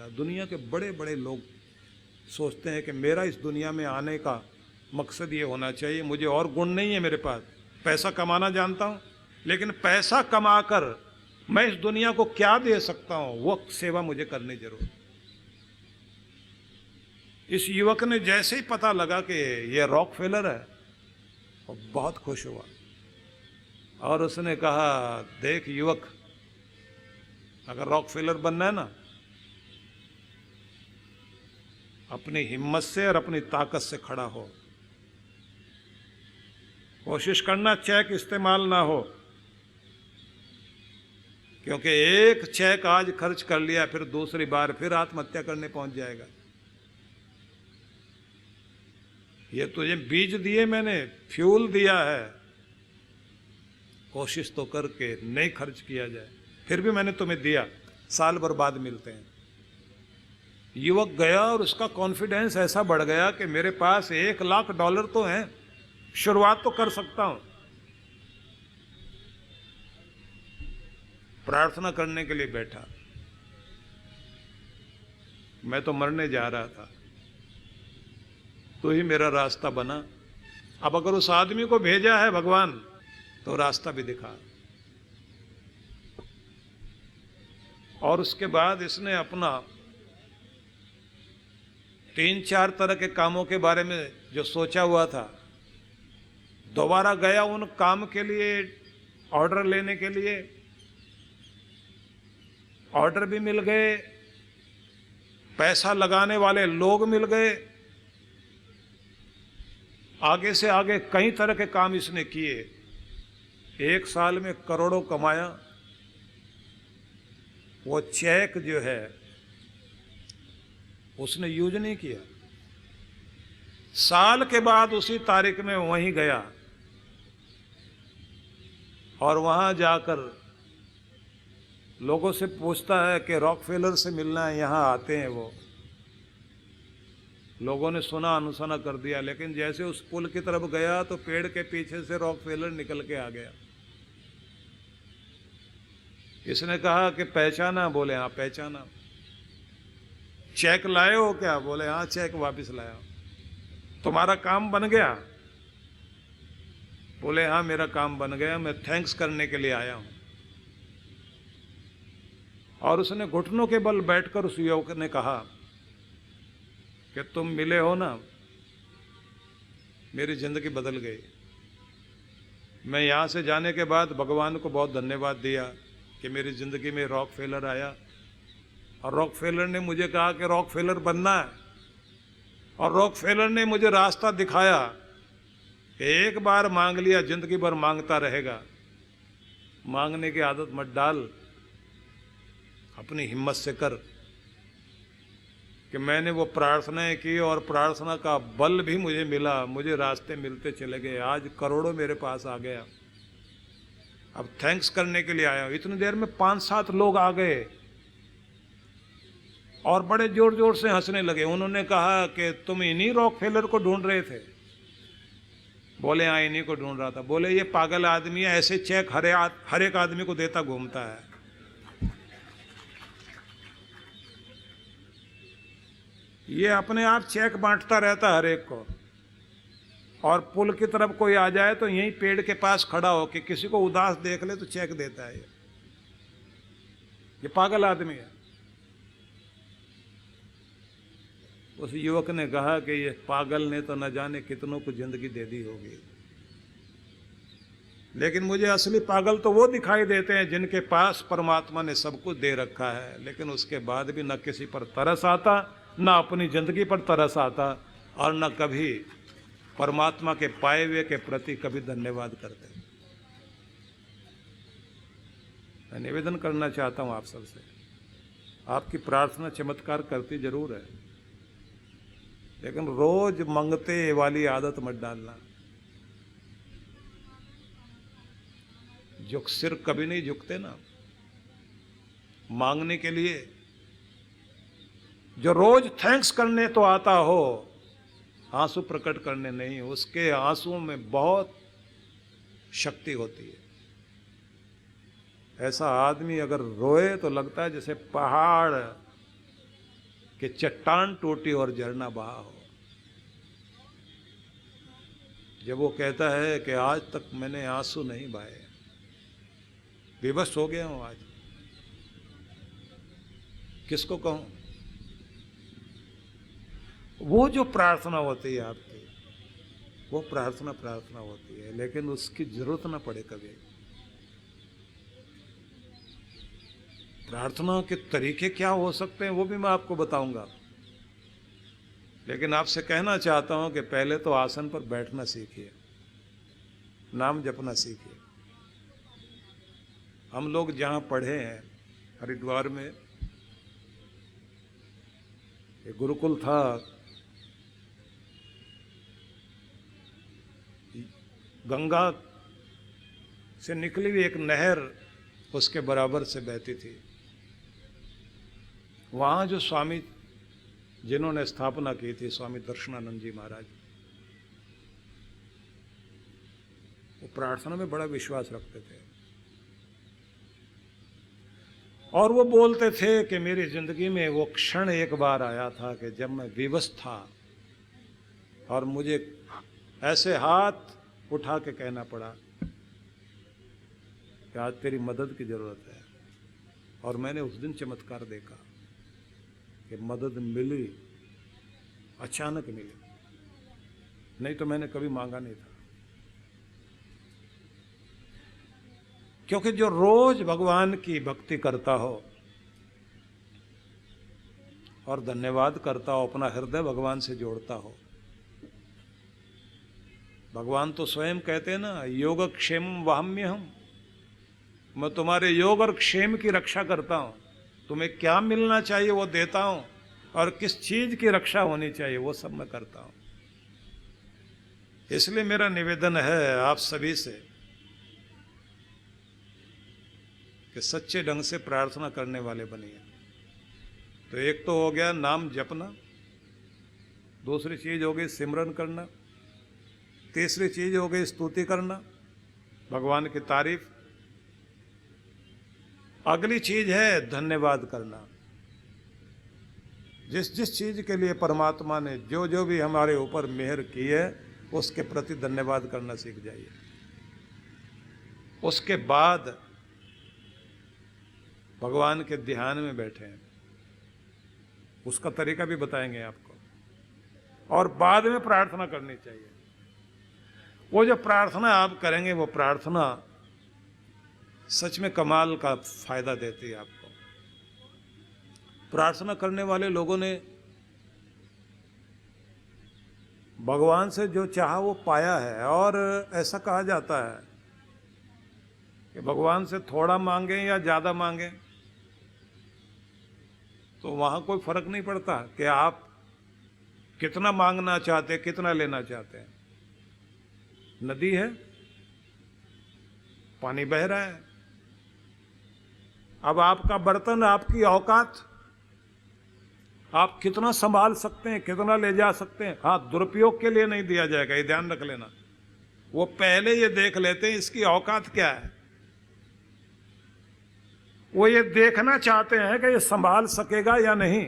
है। दुनिया के बड़े बड़े लोग सोचते हैं कि मेरा इस दुनिया में आने का मकसद ये होना चाहिए, मुझे और गुण नहीं है मेरे पास, पैसा कमाना जानता हूँ, लेकिन पैसा कमाकर मैं इस दुनिया को क्या दे सकता हूँ, वो सेवा मुझे करनी जरूर। इस युवक ने जैसे ही पता लगा कि ये रॉकफेलर है, वो बहुत खुश हुआ और उसने कहा, देख युवक, अगर रॉकफेलर बनना है ना, अपनी हिम्मत से और अपनी ताकत से खड़ा हो, कोशिश करना चेक इस्तेमाल ना हो, क्योंकि एक चेक आज खर्च कर लिया फिर दूसरी बार फिर आत्महत्या करने पहुंच जाएगा। ये तुझे बीज दिए मैंने, फ्यूल दिया है, कोशिश तो करके नहीं खर्च किया जाए, फिर भी मैंने तुम्हें दिया, साल भर बाद मिलते हैं। युवक गया और उसका कॉन्फिडेंस ऐसा बढ़ गया कि मेरे पास $1,00,000 तो हैं, शुरुआत तो कर सकता हूं। प्रार्थना करने के लिए बैठा, मैं तो मरने जा रहा था, तो ही मेरा रास्ता बना। अब अगर उस आदमी को भेजा है भगवान तो रास्ता भी दिखा। और उसके बाद इसने अपना 3-4 तरह के कामों के बारे में जो सोचा हुआ था, दोबारा गया उन काम के लिए, ऑर्डर लेने के लिए। ऑर्डर भी मिल गए, पैसा लगाने वाले लोग मिल गए, आगे से आगे कई तरह के काम इसने किए। 1 साल में करोड़ों कमाया। वो चेक जो है उसने यूज नहीं किया। साल के बाद उसी तारीख में वहीं गया और वहां जाकर लोगों से पूछता है कि रॉकफेलर से मिलना है, यहां आते हैं वो। लोगों ने सुना, अनुसना कर दिया, लेकिन जैसे उस पुल की तरफ गया तो पेड़ के पीछे से रॉकफेलर निकल के आ गया। इसने कहा कि पहचाना? बोले हाँ पहचाना। चेक लाए हो क्या? बोले हाँ चेक वापस लाया। तुम्हारा काम बन गया? बोले हाँ मेरा काम बन गया, मैं थैंक्स करने के लिए आया हूं। और उसने घुटनों के बल बैठकर उस युवक ने कहा कि तुम मिले हो ना, मेरी जिंदगी बदल गई। मैं यहां से जाने के बाद भगवान को बहुत धन्यवाद दिया कि मेरी जिंदगी में रॉकफेलर आया और रॉकफेलर ने मुझे कहा कि रॉकफेलर बनना है, और रॉकफेलर ने मुझे रास्ता दिखाया कि एक बार मांग लिया जिंदगी भर मांगता रहेगा। मांगने की आदत मत डाल, अपनी हिम्मत से कर। कि मैंने वो प्रार्थनाएं की और प्रार्थना का बल भी मुझे मिला, मुझे रास्ते मिलते चले गए, आज करोड़ों मेरे पास आ गया। अब थैंक्स करने के लिए आया हूं। इतनी देर में 5-7 लोग आ गए और बड़े जोर जोर से हंसने लगे। उन्होंने कहा कि तुम इन्हीं रॉकफेलर को ढूंढ रहे थे? बोले हाँ इन्हीं को ढूंढ रहा था। बोले ये पागल आदमी है, ऐसे चेक हर एक आदमी को देता घूमता है। ये अपने आप चेक बांटता रहता हर एक को, और पुल की तरफ कोई आ जाए तो यहीं पेड़ के पास खड़ा हो कि किसी को उदास देख ले तो चेक देता है। ये पागल आदमी है। उस युवक ने कहा कि ये पागल ने तो न जाने कितनों को जिंदगी दे दी होगी, लेकिन मुझे असली पागल तो वो दिखाई देते हैं जिनके पास परमात्मा ने सब कुछ दे रखा है, लेकिन उसके बाद भी न किसी पर तरस आता, न अपनी जिंदगी पर तरस आता, और न कभी परमात्मा के पाए हुए के प्रति कभी धन्यवाद करते। मैं निवेदन करना चाहता हूं आप सबसे, आपकी प्रार्थना चमत्कार करती जरूर है, लेकिन रोज मांगते वाली आदत मत डालना। सिर कभी नहीं झुकते ना मांगने के लिए। जो रोज थैंक्स करने तो आता हो, आंसू प्रकट करने नहीं, उसके आंसुओं में बहुत शक्ति होती है। ऐसा आदमी अगर रोए तो लगता है जैसे पहाड़ कि चट्टान टूटी और झरना बहा हो। जब वो कहता है कि आज तक मैंने आंसू नहीं बहाए, विवश हो गया हूं आज, किसको कहूं? वो जो प्रार्थना होती है आपकी, वो प्रार्थना होती है, लेकिन उसकी जरूरत ना पड़े कभी। प्रार्थना के तरीके क्या हो सकते हैं वो भी मैं आपको बताऊंगा, लेकिन आपसे कहना चाहता हूं कि पहले तो आसन पर बैठना सीखिए, नाम जपना सीखिए। हम लोग जहां पढ़े हैं हरिद्वार में, एक गुरुकुल था, गंगा से निकली हुई एक नहर उसके बराबर से बहती थी। वहाँ जो स्वामी जिन्होंने स्थापना की थी, स्वामी दर्शनानंद जी महाराज, वो प्रार्थना में बड़ा विश्वास रखते थे और वो बोलते थे कि मेरी जिंदगी में वो क्षण एक बार आया था कि जब मैं विवश था और मुझे ऐसे हाथ उठा के कहना पड़ा कि आज तेरी मदद की जरूरत है। और मैंने उस दिन चमत्कार देखा कि मदद मिली, अचानक मिली, नहीं तो मैंने कभी मांगा नहीं था। क्योंकि जो रोज भगवान की भक्ति करता हो और धन्यवाद करता हो, अपना हृदय भगवान से जोड़ता हो, भगवान तो स्वयं कहते हैं ना, योगक्षेम वाहम्यहम, मैं तुम्हारे योग और क्षेम की रक्षा करता हूं। तुम्हें क्या मिलना चाहिए वो देता हूं, और किस चीज की रक्षा होनी चाहिए वो सब मैं करता हूं। इसलिए मेरा निवेदन है आप सभी से कि सच्चे ढंग से प्रार्थना करने वाले बनिए। तो एक तो हो गया नाम जपना, दूसरी चीज हो गई सिमरन करना, तीसरी चीज हो गई स्तुति करना, भगवान की तारीफ, अगली चीज है धन्यवाद करना। जिस जिस चीज के लिए परमात्मा ने जो जो भी हमारे ऊपर मेहर की है उसके प्रति धन्यवाद करना सीख जाइए। उसके बाद भगवान के ध्यान में बैठे हैं, उसका तरीका भी बताएंगे आपको, और बाद में प्रार्थना करनी चाहिए। वो जो प्रार्थना आप करेंगे वो प्रार्थना सच में कमाल का फायदा देती है आपको। प्रार्थना करने वाले लोगों ने भगवान से जो चाहा वो पाया है, और ऐसा कहा जाता है कि भगवान से थोड़ा मांगे या ज्यादा मांगे तो वहां कोई फर्क नहीं पड़ता कि आप कितना मांगना चाहते हैं, कितना लेना चाहते हैं। नदी है, पानी बह रहा है, अब आपका बर्तन, आपकी औकात, आप कितना संभाल सकते हैं, कितना ले जा सकते हैं। हाँ, दुरुपयोग के लिए नहीं दिया जाएगा, ये ध्यान रख लेना। वो पहले ये देख लेते हैं इसकी औकात क्या है। वो ये देखना चाहते हैं कि ये संभाल सकेगा या नहीं।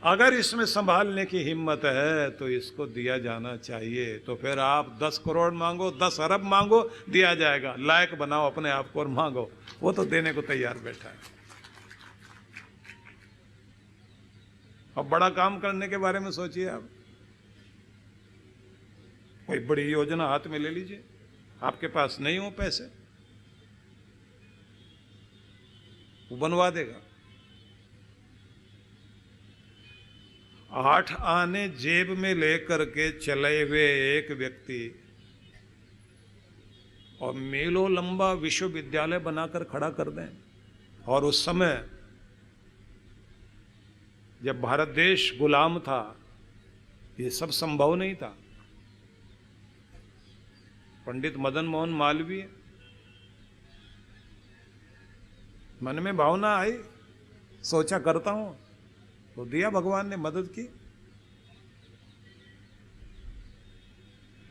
अगर इसमें संभालने की हिम्मत है तो इसको दिया जाना चाहिए। तो फिर आप 10 करोड़ मांगो, 10 अरब मांगो, दिया जाएगा। लायक बनाओ अपने आप को और मांगो, वो तो देने को तैयार बैठा है। अब बड़ा काम करने के बारे में सोचिए आप। कोई बड़ी योजना हाथ में ले लीजिए, आपके पास नहीं हो पैसे, वो बनवा देगा। 8 आने जेब में लेकर के चले हुए एक व्यक्ति और मीलों लंबा विश्वविद्यालय बनाकर खड़ा कर दें, और उस समय जब भारत देश गुलाम था ये सब संभव नहीं था। पंडित मदन मोहन मालवीय, मन में भावना आई, सोचा करता हूं, तो दिया भगवान ने, मदद की।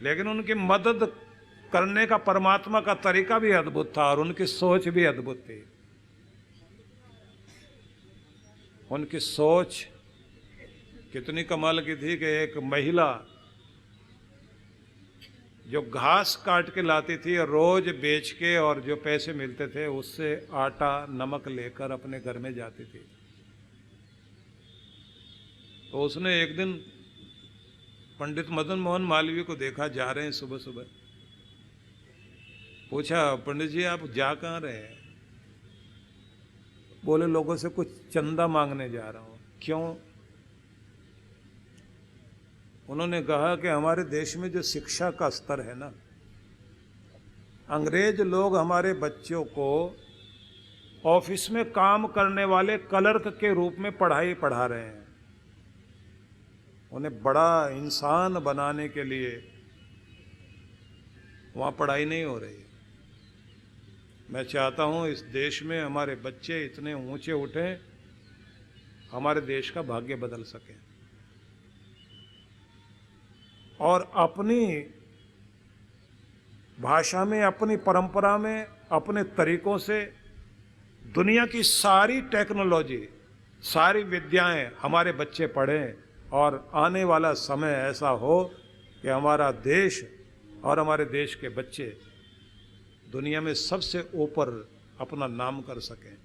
लेकिन उनकी मदद करने का परमात्मा का तरीका भी अद्भुत था और उनकी सोच भी अद्भुत थी। उनकी सोच कितनी कमाल की थी कि एक महिला जो घास काट के लाती थी और रोज बेच के और जो पैसे मिलते थे उससे आटा नमक लेकर अपने घर में जाती थी। तो उसने एक दिन पंडित मदन मोहन मालवीय को देखा जा रहे हैं सुबह सुबह। पूछा, पंडित जी आप जा कहाँ रहे हैं? बोले, लोगों से कुछ चंदा मांगने जा रहा हूं। क्यों? उन्होंने कहा कि हमारे देश में जो शिक्षा का स्तर है ना, अंग्रेज लोग हमारे बच्चों को ऑफिस में काम करने वाले क्लर्क के रूप में पढ़ाई पढ़ा रहे हैं। उन्हें बड़ा इंसान बनाने के लिए वहाँ पढ़ाई नहीं हो रही। मैं चाहता हूँ इस देश में हमारे बच्चे इतने ऊंचे उठें, हमारे देश का भाग्य बदल सके और अपनी भाषा में, अपनी परंपरा में, अपने तरीकों से दुनिया की सारी टेक्नोलॉजी, सारी विद्याएं हमारे बच्चे पढ़ें और आने वाला समय ऐसा हो कि हमारा देश और हमारे देश के बच्चे दुनिया में सबसे ऊपर अपना नाम कर सकें।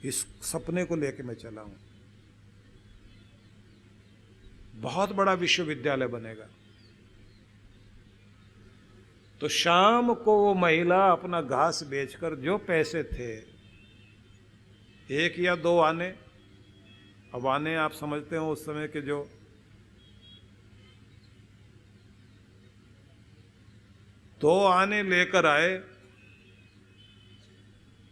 इस सपने को लेकर मैं चला हूं। बहुत बड़ा विश्वविद्यालय बनेगा। तो शाम को वो महिला अपना घास बेचकर जो पैसे थे, 1 या 2 आने, अब आने आप समझते हो उस समय के जो 2 आने लेकर आए।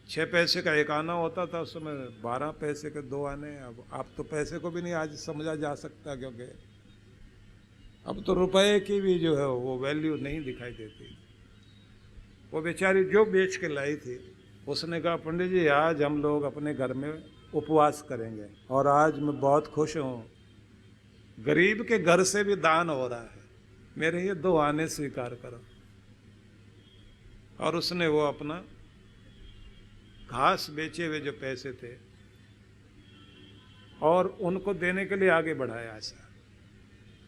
6 पैसे का 1 आना होता था उस समय, 12 पैसे के 2 आने। अब तो पैसे को भी नहीं आज समझा जा सकता, क्योंकि अब तो रुपए की भी जो है वो वैल्यू नहीं दिखाई देती। वो बेचारी जो बेच के लाई थी, उसने कहा, पंडित जी आज हम लोग अपने घर में उपवास करेंगे और आज मैं बहुत खुश हूँ, गरीब के घर से भी दान हो रहा है, मेरे ये 2 आने स्वीकार करो। और उसने वो अपना घास बेचे हुए जो पैसे थे और उनको देने के लिए आगे बढ़ाया ऐसा।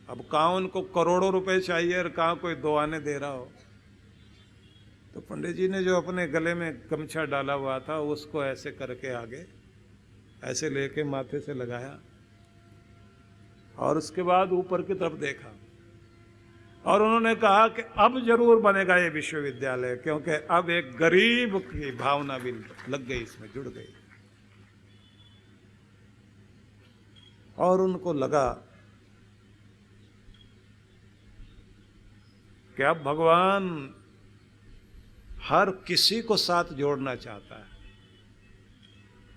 अब कहाँ उनको करोड़ों रुपए चाहिए और कहाँ कोई 2 आने दे रहा हो। तो पंडित जी ने जो अपने गले में गमछा डाला हुआ था उसको ऐसे करके आगे ऐसे लेके माथे से लगाया और उसके बाद ऊपर की तरफ देखा और उन्होंने कहा कि अब जरूर बनेगा ये विश्वविद्यालय, क्योंकि अब एक गरीब की भावना भी लग गई, इसमें जुड़ गई। और उनको लगा कि अब भगवान हर किसी को साथ जोड़ना चाहता है,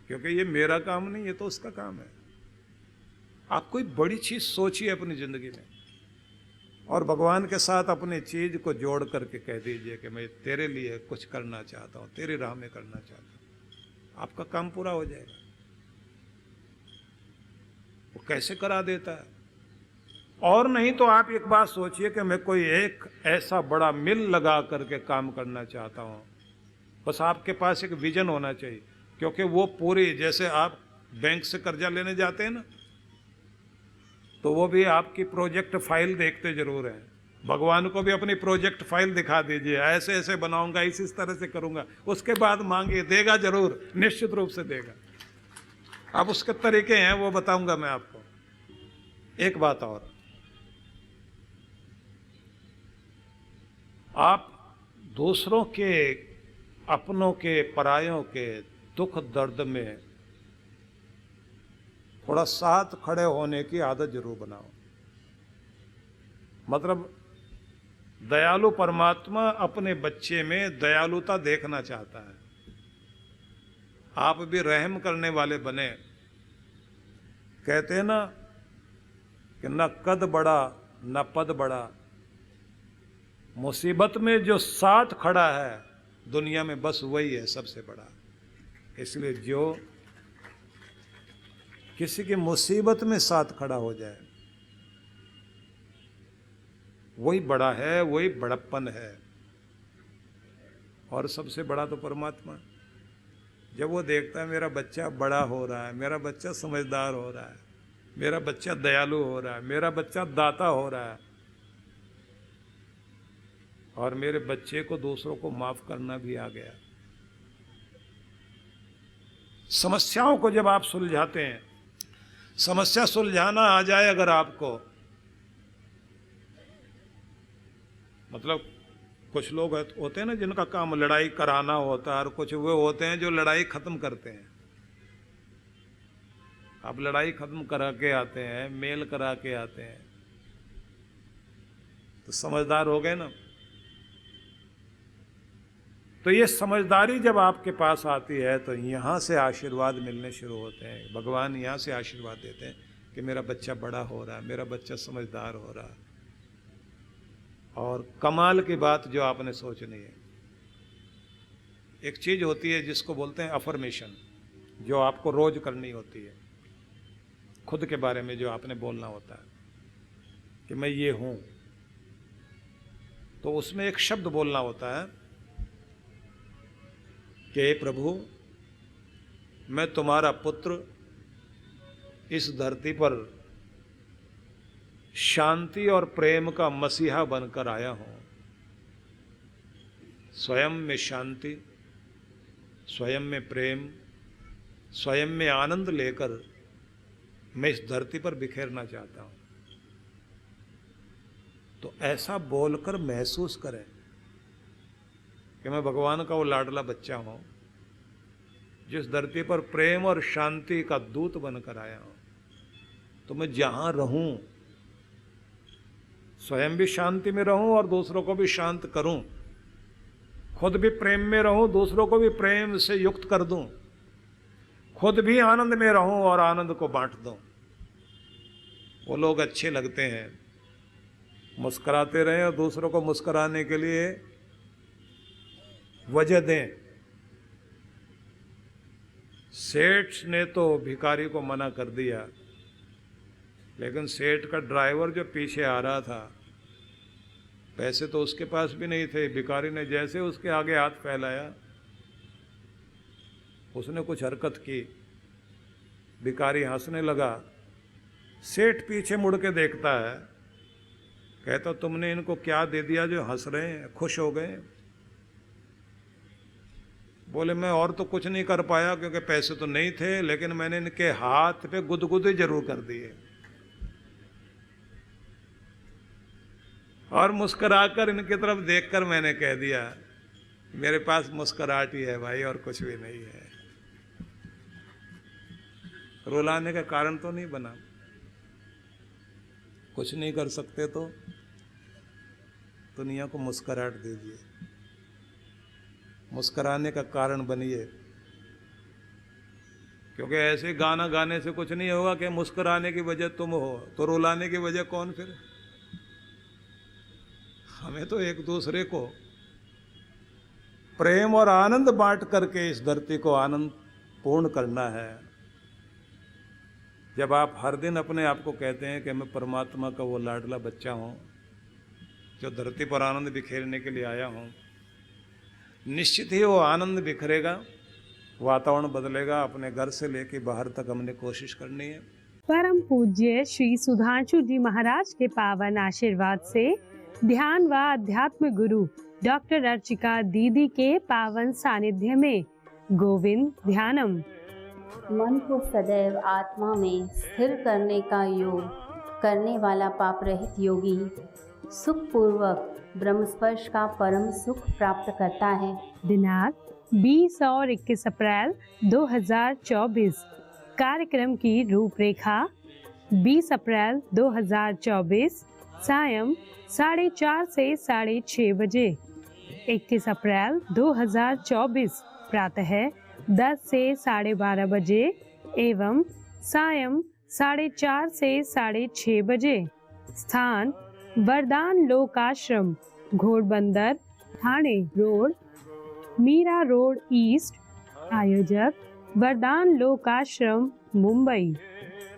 क्योंकि ये मेरा काम नहीं, ये तो उसका काम है। आप कोई बड़ी चीज सोचिए अपनी जिंदगी में और भगवान के साथ अपनी चीज को जोड़ करके कह दीजिए कि मैं तेरे लिए कुछ करना चाहता हूं, तेरी राह में करना चाहता हूं, आपका काम पूरा हो जाएगा। वो कैसे करा देता है। और नहीं तो आप एक बात सोचिए कि मैं कोई एक ऐसा बड़ा मिल लगा करके काम करना चाहता हूं। बस आपके पास एक विजन होना चाहिए, क्योंकि वो पूरी, जैसे आप बैंक से कर्जा लेने जाते हैं ना, तो वो भी आपकी प्रोजेक्ट फाइल देखते जरूर हैं। भगवान को भी अपनी प्रोजेक्ट फाइल दिखा दीजिए, ऐसे ऐसे बनाऊंगा, इस तरह से करूंगा, उसके बाद मांगिए, देगा जरूर, निश्चित रूप से देगा। अब उसके तरीके हैं वो बताऊंगा मैं आपको। एक बात और, आप दूसरों के, अपनों के, परायों के दुख दर्द में थोड़ा साथ खड़े होने की आदत जरूर बनाओ। मतलब दयालु परमात्मा अपने बच्चे में दयालुता देखना चाहता है। आप भी रहम करने वाले बने। कहते हैं ना कि न कद बड़ा न पद बड़ा, मुसीबत में जो साथ खड़ा है दुनिया में बस वही है सबसे बड़ा। इसलिए जो किसी की मुसीबत में साथ खड़ा हो जाए वही बड़ा है, वही बड़प्पन है। और सबसे बड़ा तो परमात्मा। जब वो देखता है मेरा बच्चा बड़ा हो रहा है, मेरा बच्चा समझदार हो रहा है, मेरा बच्चा दयालु हो रहा है, मेरा बच्चा दाता हो रहा है, और मेरे बच्चे को दूसरों को माफ करना भी आ गया। समस्याओं को जब आप सुलझाते हैं, समस्या सुलझाना आ जाए अगर आपको, मतलब कुछ लोग होते हैं ना जिनका काम लड़ाई कराना होता है, और कुछ वो होते हैं जो लड़ाई खत्म करते हैं। आप लड़ाई खत्म करा के आते हैं, मेल करा के आते हैं, तो समझदार हो गए ना। तो ये समझदारी जब आपके पास आती है तो यहाँ से आशीर्वाद मिलने शुरू होते हैं। भगवान यहाँ से आशीर्वाद देते हैं कि मेरा बच्चा बड़ा हो रहा है, मेरा बच्चा समझदार हो रहा है। और कमाल की बात जो आपने सोचनी है, एक चीज होती है जिसको बोलते हैं अफर्मेशन, जो आपको रोज करनी होती है, खुद के बारे में जो आपने बोलना होता है कि मैं ये हूं। तो उसमें एक शब्द बोलना होता है कि हे प्रभु, मैं तुम्हारा पुत्र इस धरती पर शांति और प्रेम का मसीहा बनकर आया हूं। स्वयं में शांति, स्वयं में प्रेम, स्वयं में आनंद लेकर मैं इस धरती पर बिखेरना चाहता हूं। तो ऐसा बोलकर महसूस करें कि मैं भगवान का वो लाडला बच्चा हूं जिस धरती पर प्रेम और शांति का दूत बनकर आया हूं। तो मैं जहां रहूं स्वयं भी शांति में रहूं और दूसरों को भी शांत करूं, खुद भी प्रेम में रहूं, दूसरों को भी प्रेम से युक्त कर दूं, खुद भी आनंद में रहूं और आनंद को बांट दूं। वो लोग अच्छे लगते हैं, मुस्कुराते रहें और दूसरों को मुस्कुराने के लिए वजह दें। सेठ ने तो भिखारी को मना कर दिया, लेकिन सेठ का ड्राइवर जो पीछे आ रहा था, पैसे तो उसके पास भी नहीं थे। भिखारी ने जैसे उसके आगे हाथ फैलाया, उसने कुछ हरकत की, भिखारी हंसने लगा। सेठ पीछे मुड़ के देखता है, कहता तुमने इनको क्या दे दिया जो हंस रहे हैं, खुश हो गए? बोले मैं और तो कुछ नहीं कर पाया क्योंकि पैसे तो नहीं थे, लेकिन मैंने इनके हाथ पे गुदगुदे जरूर कर दिए। और मुस्कुराकर इनकी तरफ देखकर मैंने कह दिया मेरे पास मुस्कुराहट ही है भाई, और कुछ भी नहीं है। रुलाने का कारण तो नहीं बना। कुछ नहीं कर सकते तो दुनिया को मुस्कुराहट दीजिए, मुस्कुराने का कारण बनिए। क्योंकि ऐसे गाना गाने से कुछ नहीं होगा कि मुस्कुराने की वजह तुम हो, तो रुलाने की वजह कौन फिर? हमें तो एक दूसरे को प्रेम और आनंद बांट करके इस धरती को आनंद पूर्ण करना है। जब आप हर दिन अपने आप को कहते हैं कि मैं परमात्मा का वो लाडला बच्चा हूं जो धरती पर आनंद बिखेरने के लिए आया हूं, निश्चित ही वो आनंद बिखरेगा, वातावरण बदलेगा। अपने घर से लेके बाहर तक हमने कोशिश करनी है। परम पूज्य श्री सुधांशु जी महाराज के पावन आशीर्वाद से ध्यान व अध्यात्म गुरु डॉक्टर अर्चिका दीदी के पावन सानिध्य में गोविंद ध्यानम। मन को सदैव आत्मा में स्थिर करने का योग करने वाला पाप रहित योगी सुख पूर्वक ब्रह्मस्पर्श का परम सुख प्राप्त करता है। दिनांक 20 और 21 अप्रैल 2024। कार्यक्रम की रूपरेखा 20 अप्रैल 2024 सायं 4:30 से 6:30 बजे। 21 अप्रैल 2024 प्रातः 10 से 12:30 बजे एवं सायं 4:30 से 6:30 बजे। स्थान Vardan Lok Ashram, Ghodbunder, Thane road, Mira road east. आयोजक वरदान लोक आश्रम, मुंबई।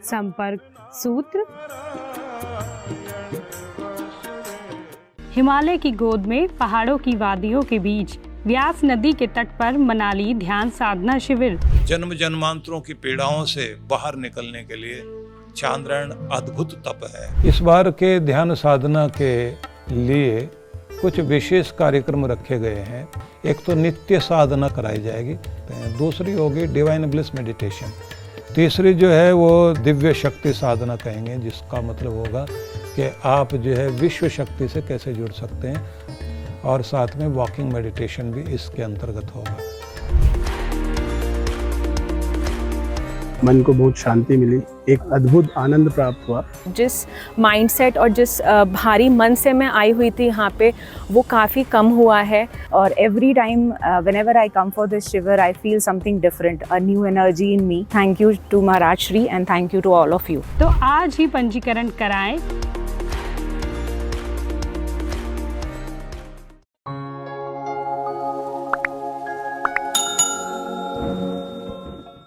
संपर्क सूत्र हिमालय की गोद में पहाड़ों की वादियों के बीच व्यास नदी के तट पर मनाली ध्यान साधना शिविर। जन्म जन्मांतरों की पीड़ाओं से बाहर निकलने के लिए चांद्रायण अद्भुत तप है। इस बार के ध्यान साधना के लिए कुछ विशेष कार्यक्रम रखे गए हैं। एक तो नित्य साधना कराई जाएगी, दूसरी होगी डिवाइन ब्लिस मेडिटेशन, तीसरी जो है वो दिव्य शक्ति साधना कहेंगे, जिसका मतलब होगा कि आप जो है विश्व शक्ति से कैसे जुड़ सकते हैं, और साथ में वॉकिंग मेडिटेशन भी इसके अंतर्गत होगा। मन को बहुत शांति मिली, एक अद्भुत आनंद प्राप्त हुआ। जिस माइंडसेट और जिस भारी मन से मैं आई हुई थी यहाँ पे, वो काफ़ी कम हुआ है। और every time whenever I come for this शिविर I feel something different, a new energy in me. Thank you to Maharaj Shri and thank you to all of you. तो आज ही पंजीकरण कराएं